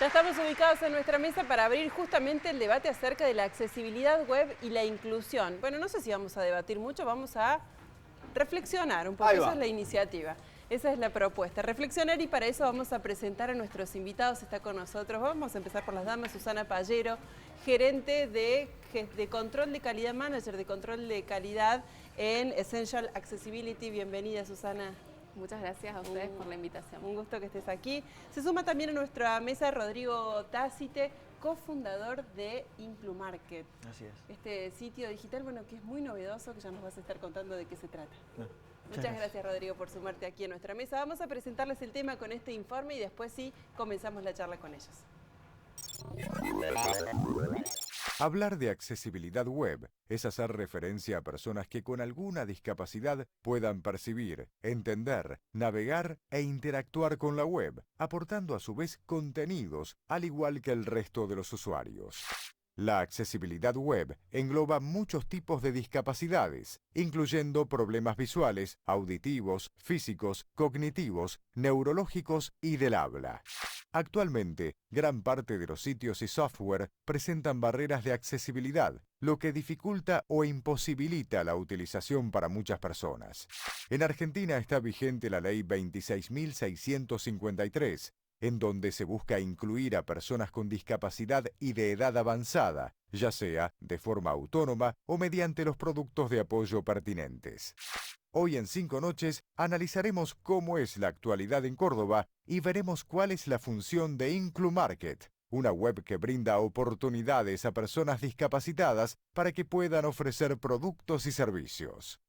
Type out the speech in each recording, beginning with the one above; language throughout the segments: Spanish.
Ya estamos ubicados en nuestra mesa para abrir justamente el debate acerca de la accesibilidad web y la inclusión. Bueno, no sé si vamos a debatir mucho, vamos a reflexionar un poco, esa es la iniciativa, esa es la propuesta, reflexionar, y para eso vamos a presentar a nuestros invitados. Está con nosotros, vamos a empezar por las damas, Susana Pallero, gerente de control de calidad, manager de control de calidad en Essential Accessibility. Bienvenida, Susana. Muchas gracias a ustedes por la invitación. Un gusto que estés aquí. Se suma también a nuestra mesa Rodrigo Tácite, cofundador de Inclumarket. Así es. Este sitio digital, bueno, que es muy novedoso, que ya nos vas a estar contando de qué se trata. Muchas gracias, Rodrigo, por sumarte aquí a nuestra mesa. Vamos a presentarles el tema con este informe y después sí comenzamos la charla con ellos. Hablar de accesibilidad web es hacer referencia a personas que con alguna discapacidad puedan percibir, entender, navegar e interactuar con la web, aportando a su vez contenidos, al igual que el resto de los usuarios. La accesibilidad web engloba muchos tipos de discapacidades, incluyendo problemas visuales, auditivos, físicos, cognitivos, neurológicos y del habla. Actualmente, gran parte de los sitios y software presentan barreras de accesibilidad, lo que dificulta o imposibilita la utilización para muchas personas. En Argentina está vigente la Ley 26.653, en donde se busca incluir a personas con discapacidad y de edad avanzada, ya sea de forma autónoma o mediante los productos de apoyo pertinentes. Hoy en 5 noches analizaremos cómo es la actualidad en Córdoba y veremos cuál es la función de Inclumarket, una web que brinda oportunidades a personas discapacitadas para que puedan ofrecer productos y servicios.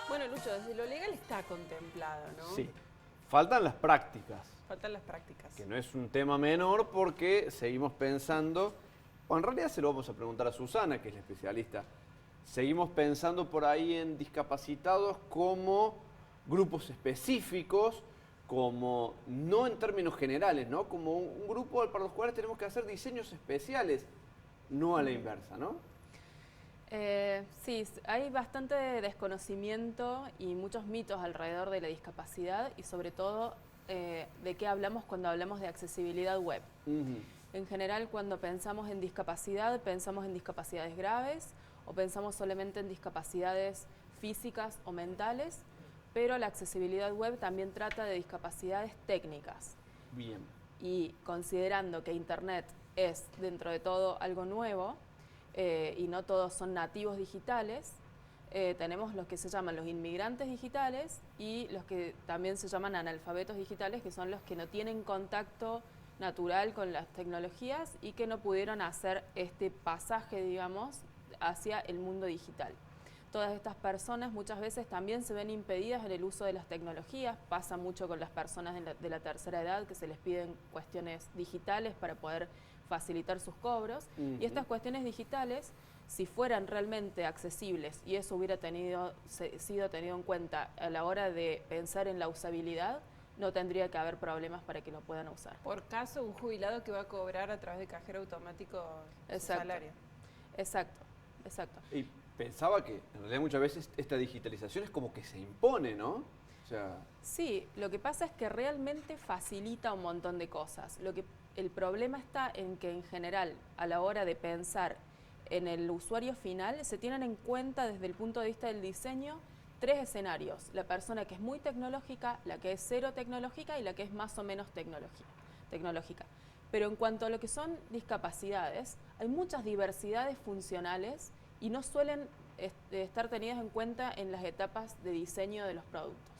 Bueno, Lucho, desde lo legal está contemplado, ¿no? Sí. Faltan las prácticas. Faltan las prácticas. Que no es un tema menor porque seguimos pensando, o en realidad se lo vamos a preguntar a Susana, que es la especialista. Seguimos pensando por ahí en discapacitados como grupos específicos, como no en términos generales, ¿no? Como un grupo para los cuales tenemos que hacer diseños especiales, no a la inversa, ¿no? Sí, hay bastante desconocimiento y muchos mitos alrededor de la discapacidad y sobre todo de qué hablamos cuando hablamos de accesibilidad web. En general, cuando pensamos en discapacidad, pensamos en discapacidades graves o pensamos solamente en discapacidades físicas o mentales, pero la accesibilidad web también trata de discapacidades técnicas. Bien. Y considerando que Internet es, dentro de todo, algo nuevo, y no todos son nativos digitales, tenemos los que se llaman los inmigrantes digitales y los que también se llaman analfabetos digitales, que son los que no tienen contacto natural con las tecnologías y que no pudieron hacer este pasaje, digamos, hacia el mundo digital. Todas estas personas muchas veces también se ven impedidas en el uso de las tecnologías. Pasa mucho con las personas de la tercera edad, que se les piden cuestiones digitales para poder facilitar sus cobros. Y estas cuestiones digitales, si fueran realmente accesibles y eso hubiera sido tenido en cuenta a la hora de pensar en la usabilidad, no tendría que haber problemas para que lo puedan usar. Por caso, un jubilado que va a cobrar a través de cajero automático su salario. Exacto, exacto. Y pensaba que en realidad muchas veces esta digitalización es como que se impone, ¿no? O sea... Sí, lo que pasa es que realmente facilita un montón de cosas. El problema está en que en general, a la hora de pensar en el usuario final, se tienen en cuenta desde el punto de vista del diseño 3 escenarios: la persona que es muy tecnológica, la que es cero tecnológica y la que es más o menos tecnológica. Pero en cuanto a lo que son discapacidades, hay muchas diversidades funcionales y no suelen estar tenidas en cuenta en las etapas de diseño de los productos.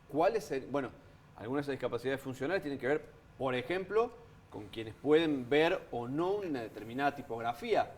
¿Cuáles? Bueno, algunas de esas discapacidades funcionales tienen que ver, por ejemplo, con quienes pueden ver o no una determinada tipografía,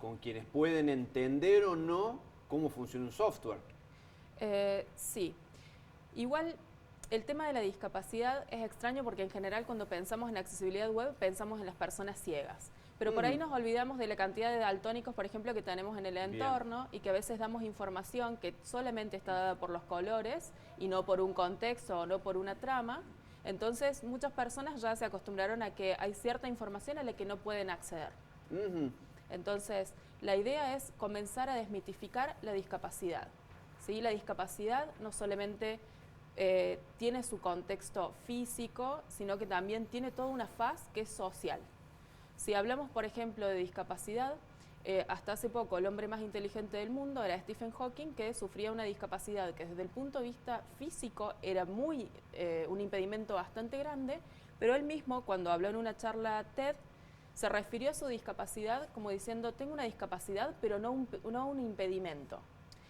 con quienes pueden entender o no cómo funciona un software. Sí. Igual, el tema de la discapacidad es extraño porque en general cuando pensamos en accesibilidad web pensamos en las personas ciegas. Pero por ahí nos olvidamos de la cantidad de daltónicos, por ejemplo, que tenemos en el entorno y que a veces damos información que solamente está dada por los colores y no por un contexto o no por una trama. Entonces, muchas personas ya se acostumbraron a que hay cierta información a la que no pueden acceder. Entonces, la idea es comenzar a desmitificar la discapacidad. ¿Sí? La discapacidad no solamente tiene su contexto físico, sino que también tiene toda una faz que es social. Si hablamos, por ejemplo, de discapacidad, hasta hace poco el hombre más inteligente del mundo era Stephen Hawking, que sufría una discapacidad que desde el punto de vista físico era un impedimento bastante grande, pero él mismo, cuando habló en una charla TED, se refirió a su discapacidad como diciendo, tengo una discapacidad, pero no un impedimento.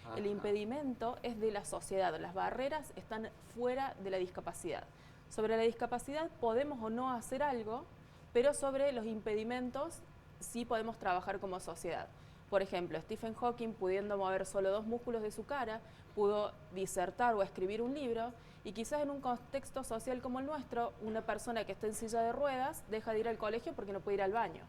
Ajá. El impedimento es de la sociedad, las barreras están fuera de la discapacidad. Sobre la discapacidad podemos o no hacer algo, pero sobre los impedimentos sí podemos trabajar como sociedad. Por ejemplo, Stephen Hawking, pudiendo mover solo 2 músculos de su cara, pudo disertar o escribir un libro, y quizás en un contexto social como el nuestro, una persona que está en silla de ruedas deja de ir al colegio porque no puede ir al baño.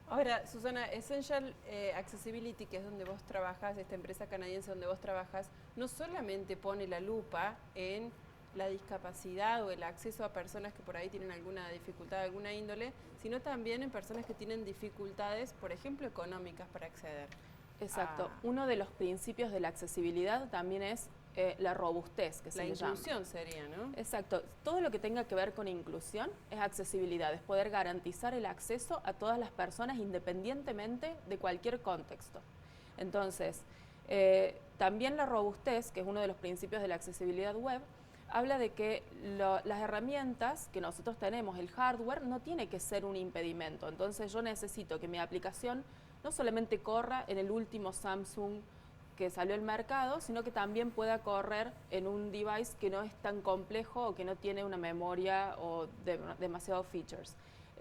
Ahora, Susana, Essential Accessibility, que es donde vos trabajas, esta empresa canadiense donde vos trabajas, no solamente pone la lupa en la discapacidad o el acceso a personas que por ahí tienen alguna dificultad de alguna índole, sino también en personas que tienen dificultades, por ejemplo, económicas para acceder. Exacto. Uno de los principios de la accesibilidad también es la robustez, que se le llama. La inclusión sería, ¿no? Exacto. Todo lo que tenga que ver con inclusión es accesibilidad, es poder garantizar el acceso a todas las personas independientemente de cualquier contexto. Entonces, también la robustez, que es uno de los principios de la accesibilidad web, habla de que las herramientas que nosotros tenemos, el hardware, no tiene que ser un impedimento. Entonces yo necesito que mi aplicación no solamente corra en el último Samsung que salió al mercado, sino que también pueda correr en un device que no es tan complejo o que no tiene una memoria o demasiados features.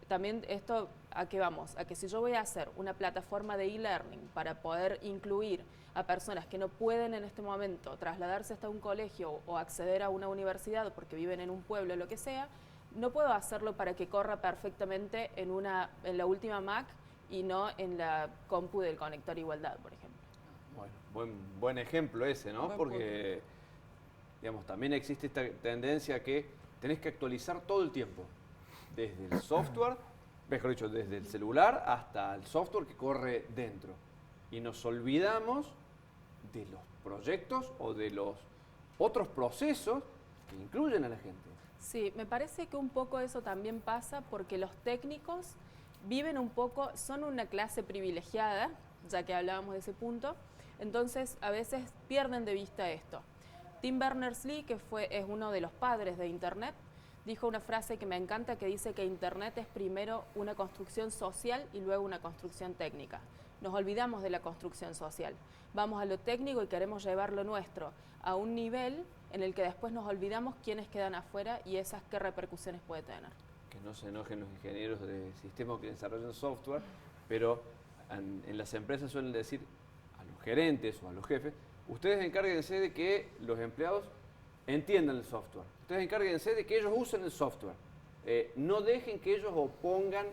También esto, ¿a qué vamos? A que si yo voy a hacer una plataforma de e-learning para poder incluir a personas que no pueden en este momento trasladarse hasta un colegio o acceder a una universidad porque viven en un pueblo o lo que sea, no puedo hacerlo para que corra perfectamente en la última Mac y no en la compu del conector Igualdad, por ejemplo. Bueno, buen ejemplo ese, ¿no? Porque, digamos, también existe esta tendencia que tenés que actualizar todo el tiempo. Desde el software, mejor dicho, desde el celular hasta el software que corre dentro. Y nos olvidamos de los proyectos o de los otros procesos que incluyen a la gente. Sí, me parece que un poco eso también pasa porque los técnicos viven un poco, son una clase privilegiada, ya que hablábamos de ese punto, entonces a veces pierden de vista esto. Tim Berners-Lee, que es uno de los padres de Internet, dijo una frase que me encanta que dice que Internet es primero una construcción social y luego una construcción técnica. Nos olvidamos de la construcción social. Vamos a lo técnico y queremos llevar lo nuestro a un nivel en el que después nos olvidamos quiénes quedan afuera y esas qué repercusiones puede tener. Que no se enojen los ingenieros de sistemas que desarrollan software, pero en las empresas suelen decir a los gerentes o a los jefes, ustedes encárguense de que los empleados entiendan el software. Ustedes encárguense de que ellos usen el software. No dejen que ellos opongan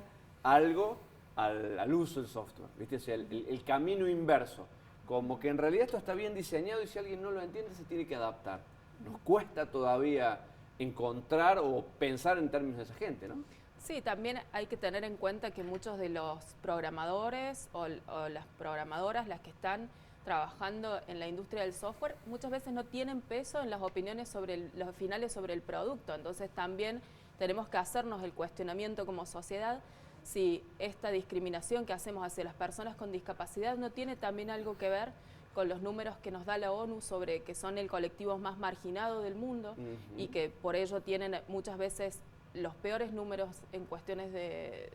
algo al uso del software. ¿Viste? O sea, el camino inverso. Como que en realidad esto está bien diseñado y si alguien no lo entiende se tiene que adaptar. Nos cuesta todavía encontrar o pensar en términos de esa gente, ¿no? Sí, también hay que tener en cuenta que muchos de los programadores o las programadoras, las que están trabajando en la industria del software, muchas veces no tienen peso en las opiniones sobre los finales sobre el producto. Entonces también tenemos que hacernos el cuestionamiento como sociedad si esta discriminación que hacemos hacia las personas con discapacidad no tiene también algo que ver con los números que nos da la ONU sobre que son el colectivo más marginado del mundo y que por ello tienen muchas veces los peores números en cuestiones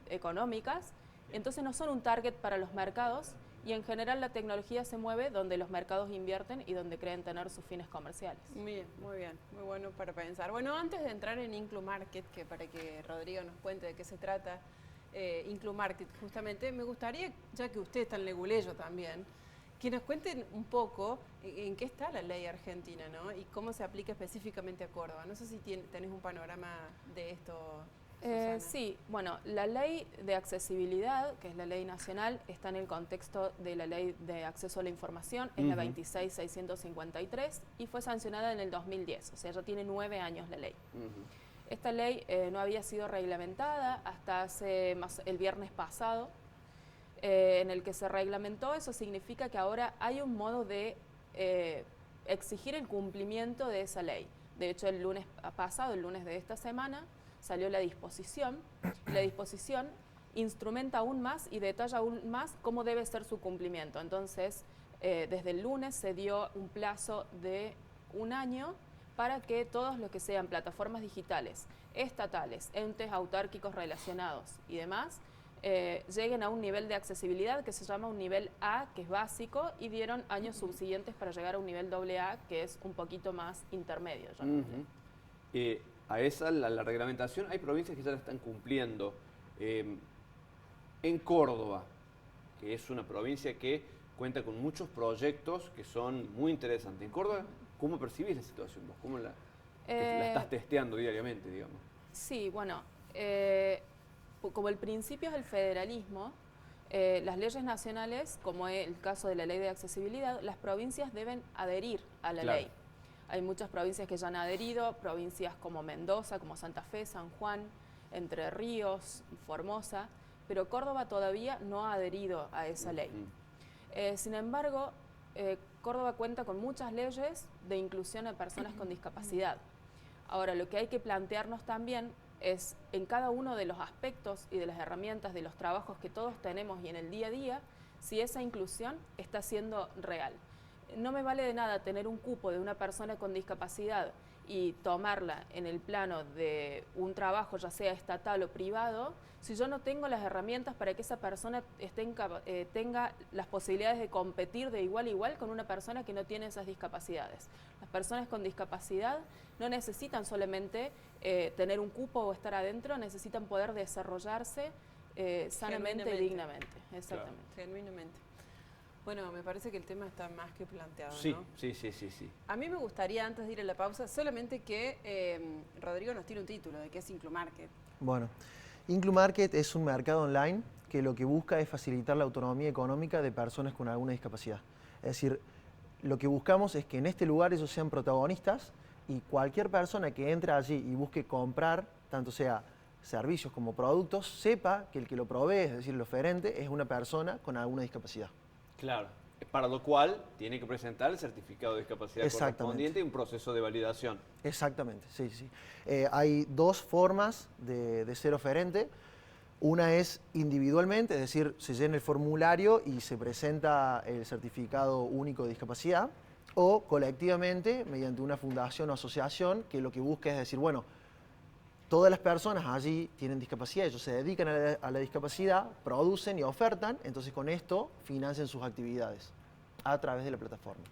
económicas. Entonces no son un target para los mercados y en general la tecnología se mueve donde los mercados invierten y donde creen tener sus fines comerciales. Muy bien, muy bueno para pensar. Bueno, antes de entrar en Inclu Market, que para que Rodrigo nos cuente de qué se trata Inclu Market, justamente, me gustaría, ya que usted está en Leguleyo también, que nos cuenten un poco en qué está la ley argentina, ¿no? Y cómo se aplica específicamente a Córdoba. No sé si tenés un panorama de esto, Susana. Sí, bueno, la ley de accesibilidad, que es la ley nacional, está en el contexto de la ley de acceso a la información, es la 26653 y fue sancionada en el 2010, o sea, ya tiene 9 años la ley. Esta ley no había sido reglamentada hasta el viernes pasado, en el que se reglamentó. Eso significa que ahora hay un modo de exigir el cumplimiento de esa ley. De hecho, el lunes pasado, el lunes de esta semana, salió la disposición. La disposición instrumenta aún más y detalla aún más cómo debe ser su cumplimiento. Entonces, desde el lunes se dio un plazo de 1 año para que todos los que sean plataformas digitales, estatales, entes autárquicos relacionados y demás, lleguen a un nivel de accesibilidad que se llama un nivel A, que es básico, y dieron años subsiguientes para llegar a un nivel AA, que es un poquito más intermedio. A esa, la reglamentación, hay provincias que ya la están cumpliendo. En Córdoba, que es una provincia que cuenta con muchos proyectos que son muy interesantes. En Córdoba, ¿cómo percibís la situación vos? ¿Cómo la estás testeando diariamente, digamos? Sí, bueno, como el principio es el federalismo, las leyes nacionales, como es el caso de la ley de accesibilidad, las provincias deben adherir a la ley. Hay muchas provincias que ya han adherido, provincias como Mendoza, como Santa Fe, San Juan, Entre Ríos, Formosa, pero Córdoba todavía no ha adherido a esa ley. Sin embargo, Córdoba cuenta con muchas leyes de inclusión de personas con discapacidad. Ahora, lo que hay que plantearnos también es en cada uno de los aspectos y de las herramientas de los trabajos que todos tenemos y en el día a día, si esa inclusión está siendo real. No me vale de nada tener un cupo de una persona con discapacidad y tomarla en el plano de un trabajo, ya sea estatal o privado, si yo no tengo las herramientas para que esa persona tenga las posibilidades de competir de igual a igual con una persona que no tiene esas discapacidades. Las personas con discapacidad no necesitan solamente tener un cupo o estar adentro, necesitan poder desarrollarse sanamente y dignamente. Exactamente. Claro. Genuinamente. Bueno, me parece que el tema está más que planteado, sí, ¿no? Sí. A mí me gustaría, antes de ir a la pausa, solamente que Rodrigo nos tire un título de qué es Inclumarket. Bueno, Inclumarket es un mercado online que lo que busca es facilitar la autonomía económica de personas con alguna discapacidad. Es decir, lo que buscamos es que en este lugar ellos sean protagonistas y cualquier persona que entre allí y busque comprar, tanto sea servicios como productos, sepa que el que lo provee, es decir, el oferente, es una persona con alguna discapacidad. Claro, para lo cual tiene que presentar el certificado de discapacidad correspondiente y un proceso de validación. Exactamente, sí. Hay dos formas de ser oferente. Una es individualmente, es decir, se llena el formulario y se presenta el certificado único de discapacidad, o colectivamente, mediante una fundación o asociación, que lo que busca es decir, bueno, todas las personas allí tienen discapacidad, ellos se dedican a la discapacidad, producen y ofertan, entonces con esto financian sus actividades a través de la plataforma.